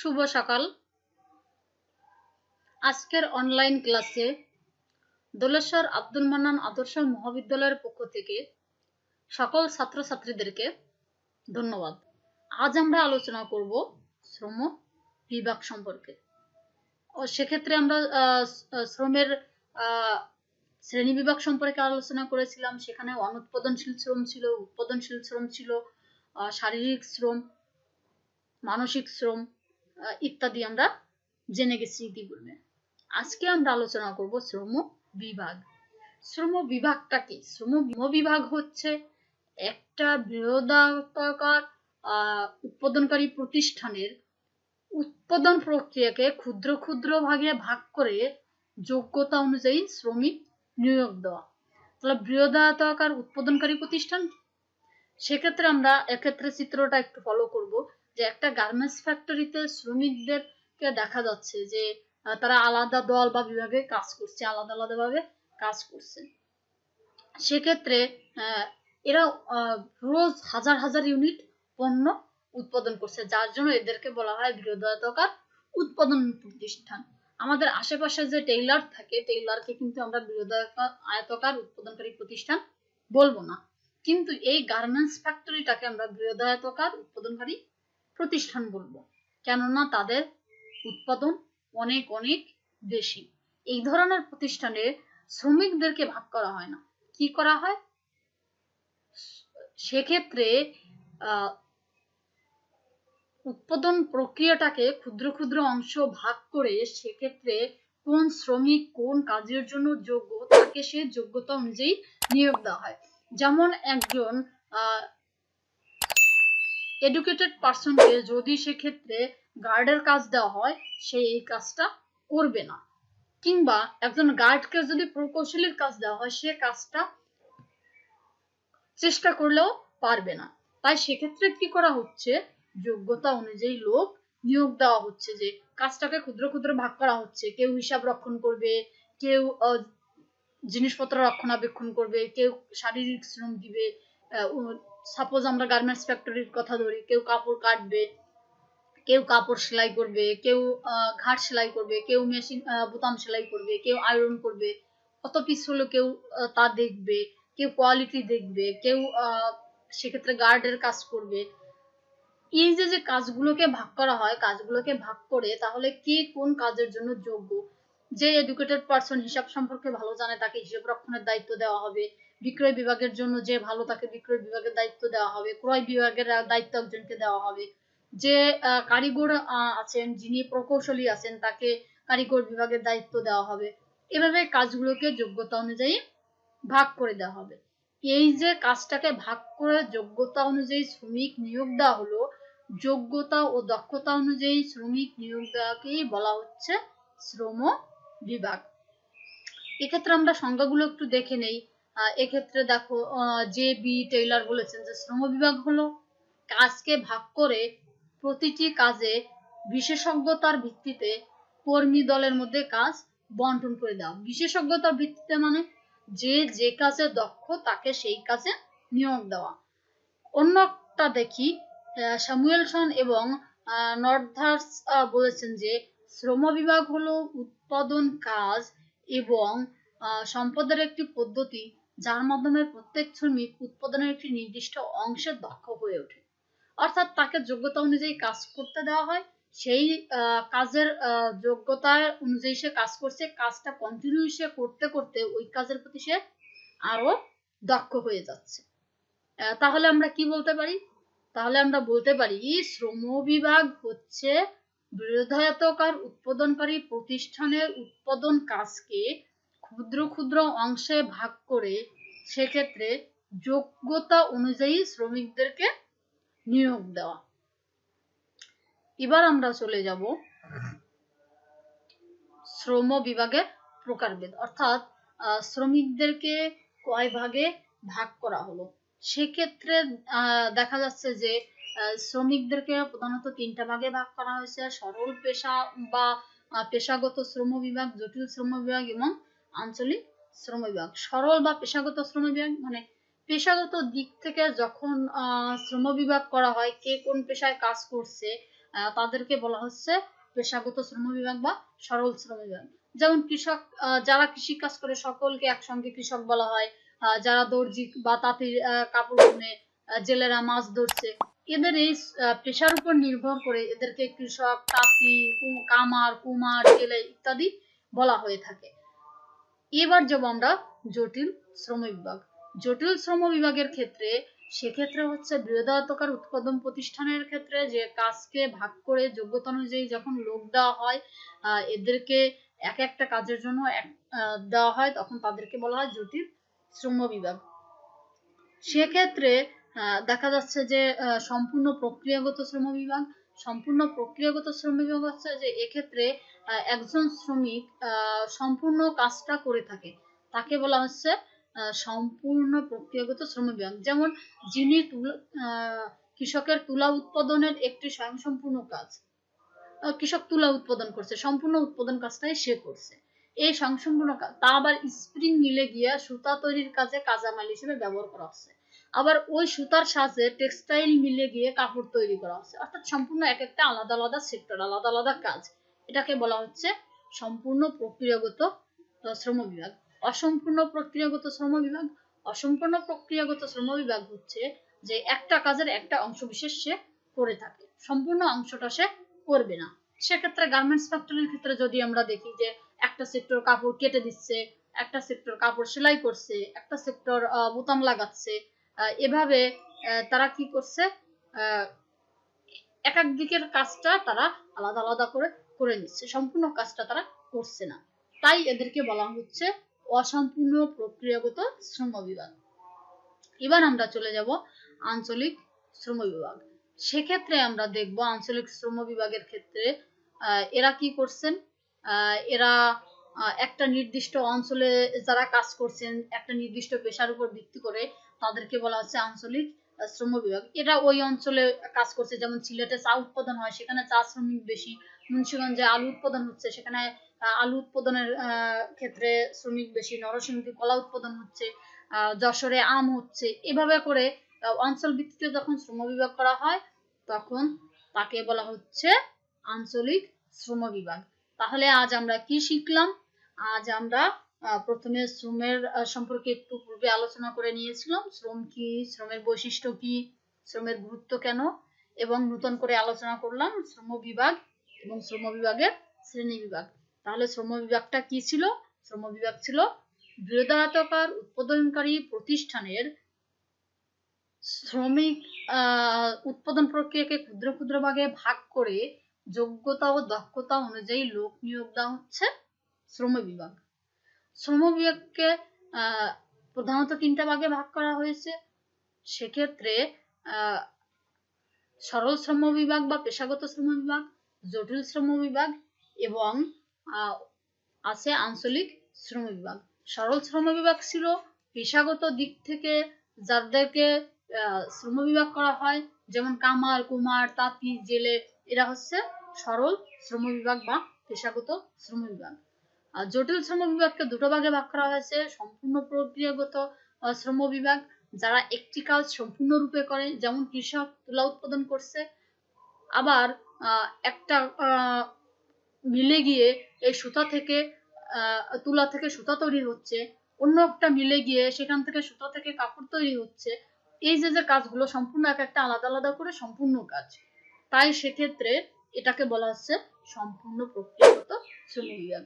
শুভ সকাল। আজকের অনলাইন ক্লাসে দোলেশ্বর আব্দুল মান্নান আদর্শ মহাবিদ্যালয়ের পক্ষ থেকে সকল ছাত্রছাত্রীদেরকে ধন্যবাদ। আজ আমরা আলোচনা করব শ্রম বিভাগ সম্পর্কে। সেক্ষেত্রে আমরা শ্রমের শ্রেণী বিভাগ সম্পর্কে আলোচনা করেছিলাম। সেখানে অনুৎপাদনশীল শ্রম ছিল, উৎপাদনশীল শ্রম ছিল, শারীরিক শ্রম, মানসিক শ্রম ইত্যাদি আমরা জেনে গেছি ইতিপূর্বে। আজকে আমরা আলোচনা করব শ্রম বিভাগ। শ্রম বিভাগটা কি? শ্রম বিভাগ হচ্ছে একটা বৃহদায়তাকার উৎপাদনকারী প্রতিষ্ঠানের উৎপাদন প্রক্রিয়াকে ক্ষুদ্র ক্ষুদ্র ভাগে ভাগ করে যোগ্যতা অনুযায়ী শ্রমিক নিয়োগ দেওয়া। তাহলে বৃহদায়তাকার উৎপাদনকারী প্রতিষ্ঠান, সেক্ষেত্রে আমরা এক্ষেত্রে চিত্রটা একটু ফলো করব যে একটা গার্মেন্টস ফ্যাক্টরিতে শ্রমিকদেরকে দেখা যাচ্ছে যে তারা আলাদা দল বা বিভাগে কাজ করছে, আলাদা আলাদা ভাবে কাজ করছে। সেক্ষেত্রে এরা রোজ হাজার হাজার ইউনিট পণ্য উৎপাদন করছে, যার জন্য এদেরকে বলা হয় বৃহদায়তাকার উৎপাদন প্রতিষ্ঠান। আমাদের আশেপাশে যে টেইলার থাকে, টেইলারকে কিন্তু আমরা বৃহদায়তাকার উৎপাদনকারী প্রতিষ্ঠান বলবো না, কিন্তু এই গার্মেন্টস ফ্যাক্টরিটাকে আমরা বৃহদায়তাকার উৎপাদনকারী প্রতিষ্ঠান বলবো, কেননা তাদের উৎপাদন অনেক অনেক বেশি। এই ধরনের প্রতিষ্ঠানে শ্রমিকদেরকে ভাগ করা হয় না। কি করা হয়? সেক্ষেত্রে উৎপাদন প্রক্রিয়াটাকে ক্ষুদ্র ক্ষুদ্র অংশ ভাগ করে সেক্ষেত্রে কোন শ্রমিক কোন কাজের জন্য যোগ্য তাকে সে যোগ্যতা অনুযায়ী নিয়োগ দেওয়া হয়। যেমন একজন এডুকেটেড পার্সনকে যদি সেক্ষেত্রে গার্ডের কাজ দেওয়া হয়, সে এই কাজটা করবে না, কিংবা একজন গার্ডকে যদি প্রকৌশলীর কাজ দেওয়া হয়, সে কাজটা চেষ্টা করলেও পারবে না। তাই সেক্ষেত্রে কি করা হচ্ছে? যোগ্যতা অনুযায়ী লোক নিয়োগ দেওয়া হচ্ছে, যে কাজটাকে ক্ষুদ্র ক্ষুদ্র ভাগ করা হচ্ছে। কেউ হিসাব রক্ষণ করবে, কেউ জিনিসপত্র রক্ষণাবেক্ষণ করবে, কেউ শারীরিক শ্রম দিবে। সাপোজ আমরা গার্মেন্টস ফ্যাক্টরির কথা ধরি, কেউ কাপড় কাটবে, কেউ কাপড় সেলাই করবে, কেউ ঘাট সেলাই করবে, কেউ মেশিন বোতাম সেলাই করবে, কেউ আয়রন করবে, কত পিস হলো কেউ তা দেখবে, কেউ কোয়ালিটি দেখবে, কেউ সেক্ষেত্রে গার্ডের কাজ করবে। এই যে কাজগুলোকে ভাগ করা হয়, কাজগুলোকে ভাগ করে তাহলে কে কোন কাজের জন্য যোগ্য, যে এডুকেটেড পার্সন হিসাব সম্পর্কে ভালো জানে তাকে হিসাব রক্ষণের দায়িত্ব দেওয়া হবে, বিক্রয় বিভাগের জন্য যে ভালো তাকে বিক্রয় বিভাগের দায়িত্ব দেওয়া হবে, ক্রয় বিভাগের দায়িত্ব একজনকে দেওয়া হবে, যে কারিগর আছেন যিনি প্রকৌশলী আছেন তাকে কারিগর বিভাগের দায়িত্ব দেওয়া হবে। এভাবে কাজগুলোকে যোগ্যতা অনুযায়ী ভাগ করে দেওয়া হবে। এই যে কাজটাকে ভাগ করে যোগ্যতা অনুযায়ী শ্রমিক নিয়োগ দেওয়া হলো, যোগ্যতা ও দক্ষতা অনুযায়ী শ্রমিক নিয়োগ দেওয়াকেই বলা হচ্ছে শ্রম বিভাগ। এক্ষেত্রে আমরা সংজ্ঞাগুলো একটু দেখে নেই। এক্ষেত্রে দেখো, জে বি টেইলার বলেছেন যে শ্রম বিভাগ হলো কাজকে ভাগ করে প্রতিটি কাজে বিশেষজ্ঞতার ভিত্তিতে কর্মী দলের মধ্যে কাজ বন্টন করে দেওয়া। বিশেষজ্ঞতার ভিত্তিতে মানে যে কাজে দক্ষ তাকে সেই কাজে নিয়োগ দেওয়া। অন্যটা দেখি, স্যামুয়েলসন এবং নর্থার্স বলেছেন যে শ্রম বিভাগ হলো উৎপাদন কাজ এবং সম্পদের একটি পদ্ধতি যার মাধ্যমে প্রত্যেক শ্রমিক উৎপাদনের একটি নির্দিষ্ট অংশে দক্ষ হয়ে ওঠে। অর্থাৎ তাকে যোগ্যতা অনুযায়ী কাজ করতে দেওয়া হয়, সেই কাজের যোগ্যতা অনুযায়ী সে কাজ করছে, কাজটা কন্টিনিউ সে করতে করতে ওই কাজের প্রতি সে আরো দক্ষ হয়ে যাচ্ছে। তাহলে আমরা কি বলতে পারি? তাহলে আমরা বলতে পারি শ্রম বিভাগ হচ্ছে বৃহদায়তাকার উৎপাদনকারী প্রতিষ্ঠানের উৎপাদন কাজকে ক্ষুদ্র ক্ষুদ্র অংশে ভাগ করে সেক্ষেত্রে যোগ্যতা অনুযায়ী শ্রমিকদেরকে নিয়োগ দেওয়া। এবার আমরা চলে যাব শ্রম বিভাগের প্রকারভেদ, অর্থাৎ শ্রমিকদেরকে কয় ভাগে ভাগ করা হলো। সেক্ষেত্রে দেখা যাচ্ছে যে শ্রমিকদেরকে প্রধানত তিনটা ভাগে ভাগ করা হয়েছে: সরল পেশা বা পেশাগত শ্রম বিভাগ, জটিল শ্রম বিভাগ এবং আঞ্চলিক শ্রম বিভাগ। সরল বা পেশাগত শ্রম বিভাগ মানে পেশাগত দিক থেকে যখন শ্রম বিভাগ করা হয়, কে কোন পেশায় কাজ করছে তাদেরকে বলা হচ্ছে পেশাগত শ্রম বিভাগ বা সরল শ্রম বিভাগ। যেমন কৃষক, যারা কৃষি কাজ করে সকলকে একসঙ্গে কৃষক বলা হয়। যারা দর্জি বা তাঁতির কাপড় বুনে, জেলেরা মাছ ধরছে, এদের এই পেশার উপর নির্ভর করে এদেরকে কৃষক, তাঁতি, কামার, কুমার, জেলে ইত্যাদি বলা হয়ে থাকে। এবার যাব আমরা জটিল শ্রম বিভাগ। জটিল শ্রম বিভাগের ক্ষেত্রে সেক্ষেত্রে হচ্ছে বৃহদায়তকার উৎপাদন প্রতিষ্ঠানের ক্ষেত্রে যে কাজকে ভাগ করে যোগ্যতা অনুযায়ী যখন লোক দেওয়া হয়, এদেরকে এক একটা কাজের জন্য দেওয়া হয়, তখন তাদেরকে বলা হয় জটিল শ্রম বিভাগ। সেক্ষেত্রে দেখা যাচ্ছে যে সম্পূর্ণ প্রক্রিয়াগত শ্রম বিভাগ। সম্পূর্ণ প্রক্রিয়াগত শ্রম বিভাগ হচ্ছে যে এক্ষেত্রে একজন শ্রমিক সম্পূর্ণ কাজটা করে থাকে, তাকে বলা হচ্ছে সম্পূর্ণ প্রক্রিয়াগত শ্রম বিভাগ। যেমন যিনি কৃষকের তুলা উৎপাদনের একটি স্বয়ংসম্পূর্ণ কাজ, কৃষক তুলা উৎপাদন করছে, সম্পূর্ণ উৎপাদন কাজটাই সে করছে, এই স্বয়ংসম্পূর্ণ কাজ। তা আবার স্প্রিং মিলে গিয়ে সুতা তৈরির কাজে কাঁচামাল হিসেবে ব্যবহার করা হচ্ছে, আবার ওই সুতার সাথে টেক্সটাইল মিলে গিয়ে কাপড় তৈরি করা হচ্ছে। অর্থাৎ সম্পূর্ণ এক একটা আলাদা আলাদা সেক্টর, আলাদা আলাদা কাজ। এটাকে বলা হচ্ছে সম্পূর্ণ প্রক্রিয়াগত শ্রম বিভাগ। অসম্পূর্ণ প্রক্রিয়াগত শ্রম বিভাগ। অসম্পূর্ণ প্রক্রিয়াগত শ্রম বিভাগ হচ্ছে যে একটা কাজের একটা অংশ বিশেষ সে করে থাকে, সম্পূর্ণ অংশটা সে করবে না। সেক্ষেত্রে গার্মেন্টস ফ্যাক্টরির ক্ষেত্রে যদি আমরা দেখি যে একটা সেক্টর কাপড় কেটে দিচ্ছে, একটা সেক্টর কাপড় সেলাই করছে, একটা সেক্টর বোতাম লাগাচ্ছে, এভাবে তারা কি করছে, এক এক দিকের কাজটা তারা আলাদা আলাদা করে করে নিচ্ছে, সম্পূর্ণ কাজটা তারা করছে না। তাই এদেরকে বলা হচ্ছে অসম্পূর্ণ প্রক্রিয়াগত শ্রম বিভাগ। এবার আমরা চলে যাব আঞ্চলিক শ্রম বিভাগ। সেক্ষেত্রে আমরা দেখব আঞ্চলিক শ্রম বিভাগের ক্ষেত্রে এরা কি করছেন, এরা একটা নির্দিষ্ট অঞ্চলে যারা কাজ করছেন একটা নির্দিষ্ট পেশার উপর ভিত্তি করে, তাদেরকে বলা হচ্ছে আঞ্চলিক শ্রম বিভাগ। এরা ওই অঞ্চলে কাজ করছে, যেমন সিলেটে চা উৎপাদন হয়, সেখানে চা শ্রমিক বেশি। মুন্সিগঞ্জে আলু উৎপাদন হচ্ছে, সেখানে আলু উৎপাদনের ক্ষেত্রে শ্রমিক বেশি। নরসিংদীতে কলা উৎপাদন হচ্ছে, যশোরে আম হচ্ছে। এভাবে করে অঞ্চল ভিত্তিতে যখন শ্রম বিভাগ করা হয়, তখন তাকে বলা হচ্ছে আঞ্চলিক শ্রম বিভাগ। তাহলে আজ আমরা কি শিখলাম? আজ আমরা প্রথমে শ্রমের সম্পর্কে একটু পূর্বে আলোচনা করে নিয়েছিলাম। শ্রম কি, শ্রমের বৈশিষ্ট্য কি, শ্রমের গুরুত্ব কেন, এবং নতুন করে আলোচনা করলাম শ্রম বিভাগ এবং শ্রম বিভাগের শ্রেণী বিভাগ। তাহলে শ্রম বিভাগটা কি ছিল? শ্রম বিভাগ ছিল বৃহদায়তকার উৎপাদনকারী প্রতিষ্ঠানের শ্রমিক উৎপাদন প্রক্রিয়াকে ক্ষুদ্র ক্ষুদ্র ভাগে ভাগ করে যোগ্যতা ও দক্ষতা অনুযায়ী লোক নিয়োগ দেওয়া হচ্ছে শ্রম বিভাগ। শ্রম বিভাগকে প্রধানত তিনটা ভাগে ভাগ করা হয়েছে। সেক্ষেত্রে সরল শ্রম বিভাগ বা পেশাগত শ্রম বিভাগ, জটিল শ্রম বিভাগ এবং আছে আঞ্চলিক শ্রম বিভাগ। সরল শ্রম বিভাগ ছিল পেশাগত দিক থেকে যাদেরকে শ্রম বিভাগ করা হয়, যেমন কামার, কুমার, তাঁতি, জেলে, এরা হচ্ছে সরল শ্রম বিভাগ বা পেশাগত শ্রম বিভাগ। আর জটিল শ্রম বিভাগকে দুটো ভাগে ভাগ করা হয়েছে। সম্পূর্ণ প্রক্রিয়াগত শ্রম বিভাগ, যারা একটি কাজ সম্পূর্ণরূপে করে, যেমন কৃষক তুলা উৎপাদন করছে, আবার একটা মিলে গিয়ে এই সুতা থেকে তুলা থেকে সুতা তৈরি হচ্ছে, অন্য একটা মিলে গিয়ে সেখান থেকে সুতা থেকে কাপড় তৈরি হচ্ছে। এই যে কাজগুলো সম্পূর্ণ এক একটা আলাদা আলাদা করে সম্পূর্ণ কাজ, তাই সেক্ষেত্রে এটাকে বলা হচ্ছে সম্পূর্ণ প্রক্রিয়াগত শ্রম বিভাগ।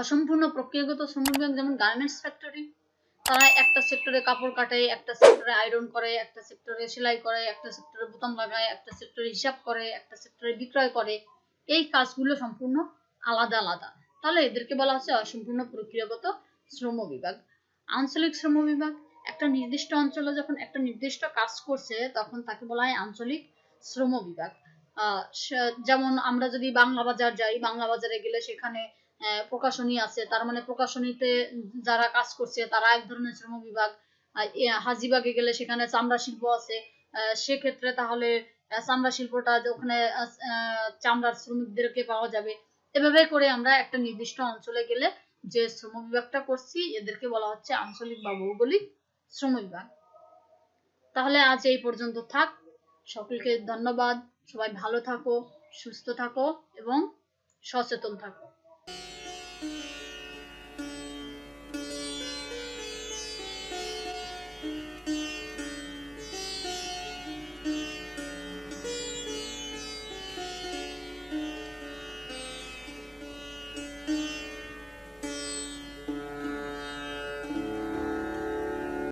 অসম্পূর্ণ প্রক্রিয়াগত শ্রম বিভাগ যেমন গার্মেন্টস ফ্যাক্টরি, তারা একটা সেক্টরে কাপড় কাটে, একটা সেক্টরে আয়রন করে, একটা সেক্টরে সেলাই করে, একটা সেক্টরে বোতাম লাগায়, একটা সেক্টরে হিসাব করে, একটা সেক্টরে বিক্রয় করে। এই কাজগুলো সম্পূর্ণ আলাদা আলাদা, তাহলে এদেরকে বলা হচ্ছে অসম্পূর্ণ প্রক্রিয়াগত শ্রম বিভাগ। আঞ্চলিক শ্রম বিভাগ, একটা নির্দিষ্ট অঞ্চলে যখন একটা নির্দিষ্ট কাজ করছে, তখন তাকে বলা হয় আঞ্চলিক শ্রম বিভাগ। যেমন আমরা যদি বাংলা বাজার যাই, বাংলা বাজারে গেলে সেখানে প্রকাশনী আছে, তার মানে প্রকাশনীতে যারা কাজ করছে তারা এক ধরনের শ্রম বিভাগ। হাজিবাগে গেলে সেখানে চামড়া শিল্প আছে, সেক্ষেত্রে তাহলে চামড়া শিল্পটা ওখানে চামড়ার শ্রমিকদেরকে পাওয়া যাবে। এভাবে করে আমরা একটা নির্দিষ্ট অঞ্চলে গেলে যে শ্রম বিভাগটা করছি, এদেরকে বলা হচ্ছে আঞ্চলিক বা ভৌগোলিক শ্রম বিভাগ। তাহলে আজ এই পর্যন্ত থাক। সকলকে ধন্যবাদ। সবাই ভালো থাকো, সুস্থ থাকো এবং সচেতন থাকো।